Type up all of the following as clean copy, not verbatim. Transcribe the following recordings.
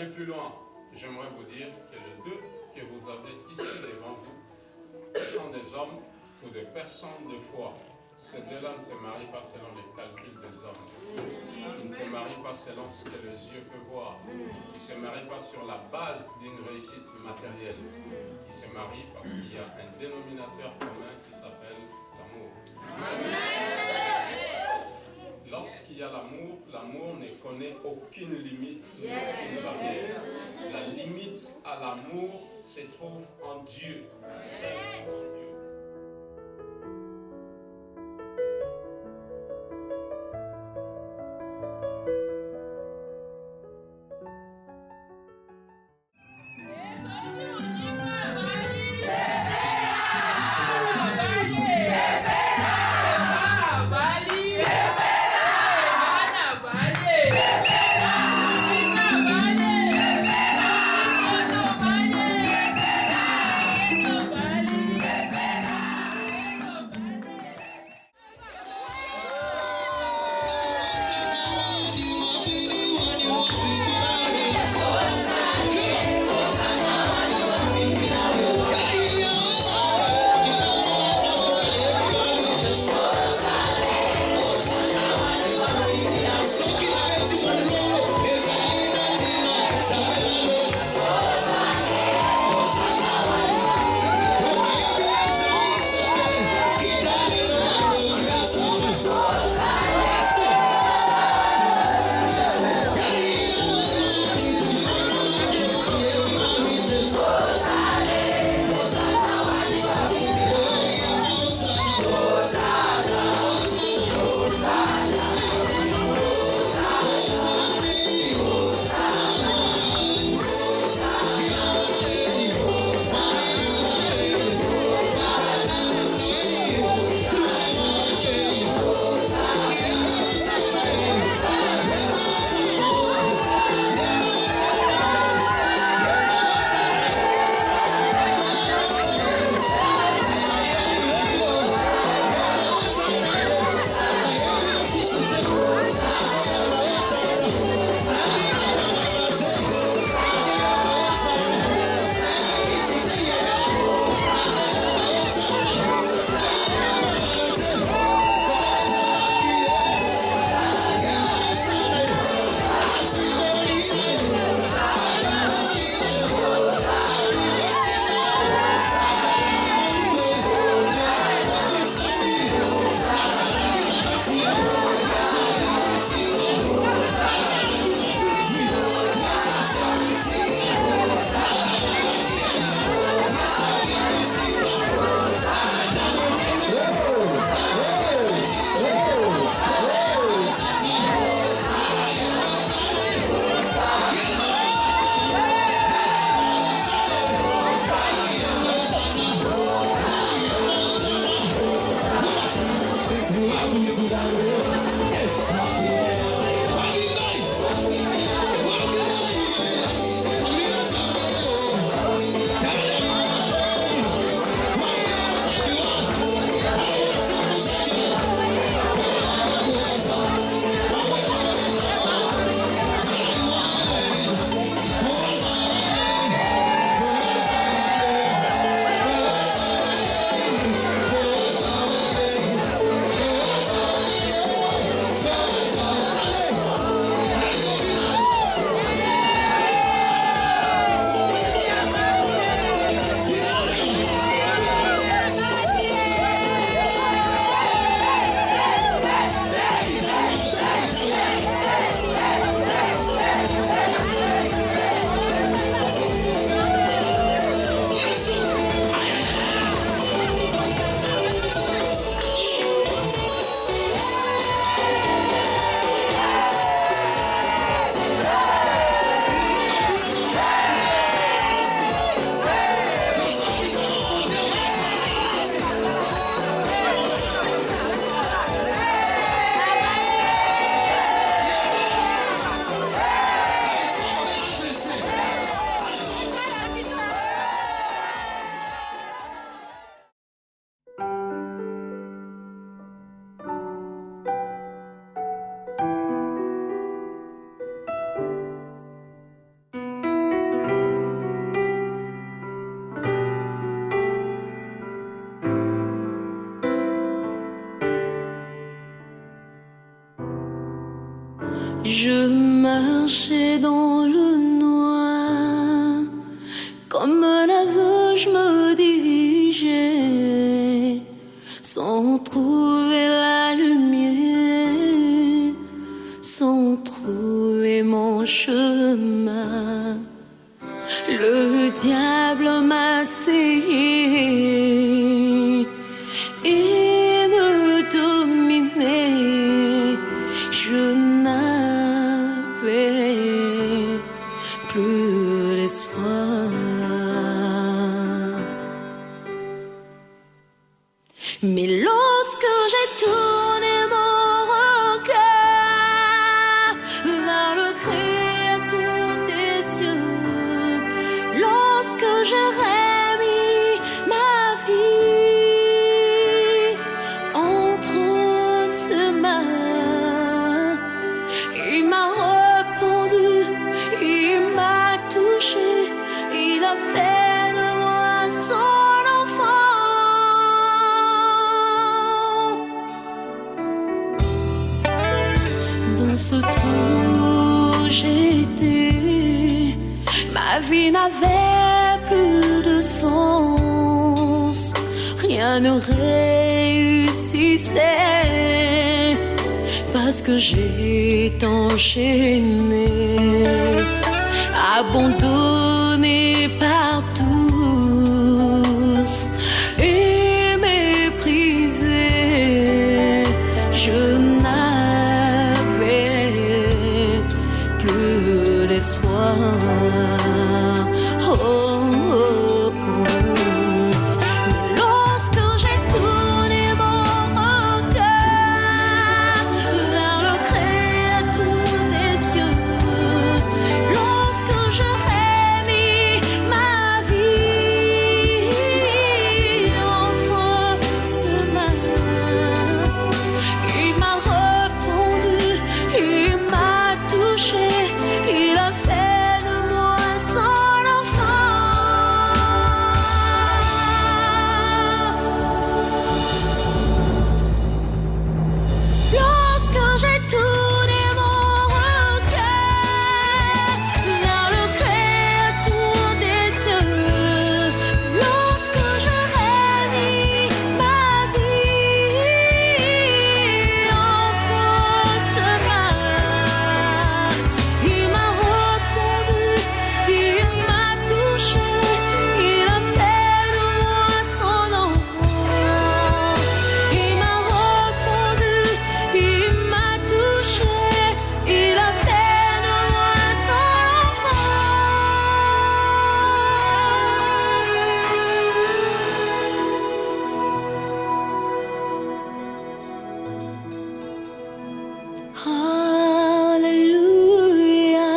aller plus loin, j'aimerais vous dire que les deux que vous avez ici devant vous sont des hommes ou des personnes de foi. Ces deux-là ne se marient pas selon les calculs des hommes. Ils ne se marient pas selon ce que les yeux peuvent voir. Ils ne se marient pas sur la base d'une réussite matérielle. Ils se marient parce qu'il y a un dénominateur commun qui s'appelle l'amour. Lorsqu'il y a l'amour, l'amour ne connaît aucune limite, aucune barrière. La limite à l'amour se trouve en Dieu, seul en Dieu. Je marchais dans le noir, comme un aveugle je me dirigeais, sans trouver la lumière, sans trouver mon chemin. Le diable m'a essayé et me dominait. Je n'avais plus d'espoir. Mais lorsque j'ai tourné mon regard vers le Créateur des cieux, lorsque j'ai remis ma vie entre ses mains, il m'a répondu, il m'a touché, il a fait de moi son enfant. Dans ce trou j'étais, ma vie n'avait plus de sens, rien ne réussissait, parce que j'étais enchaînée, abandonnée par tous et méprisée. Je n'avais plus d'espoir. Oh, oh, oh. Mais lorsque j'ai tourné mon regard vers le Créateur des cieux, lorsque je remis ma vie entre ses mains, il m'a répondu, il m'a touché, il a fait de moi son enfant. Lorsque j'ai tourné mon regard vers le Créateur des cieux, lorsque je remis ma vie entre ses mains, il m'a répondu, il m'a touché, il a fait de moi son enfant. Il m'a répondu, il m'a touché, il a fait de moi son enfant. Alléluia,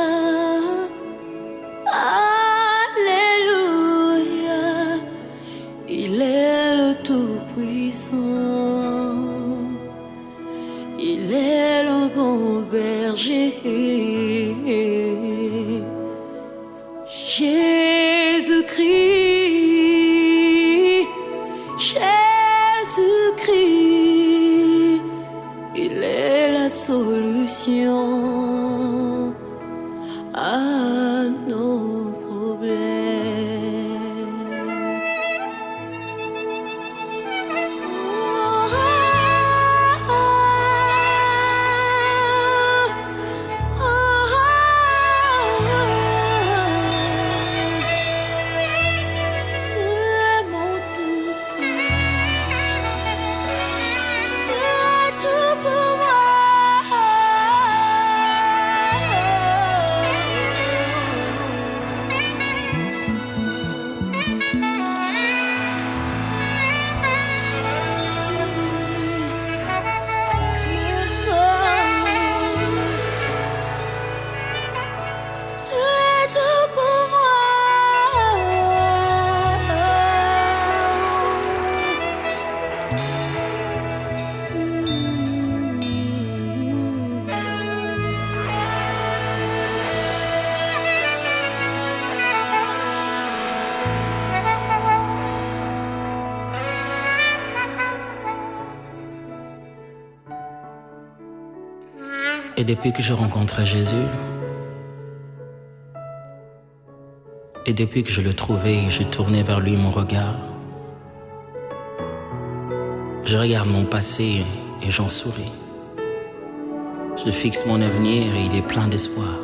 Alléluia, il est le Tout-Puissant, il est le bon berger. Jésus-Christ, Jésus-Christ, il est la solution à nos problèmes. Et depuis que je rencontrais Jésus, et depuis que je le trouvais, j'ai tourné vers lui mon regard. Je regarde mon passé et j'en souris. Je fixe mon avenir et il est plein d'espoir.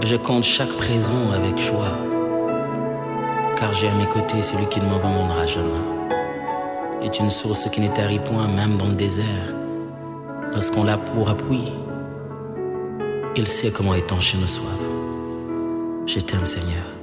Je compte chaque présent avec joie, car j'ai à mes côtés celui qui ne m'abandonnera jamais. Est une source qui ne tarit point même dans le désert. Lorsqu'on l'a pour appui, il sait comment étancher nos soifs. Je t'aime, Seigneur.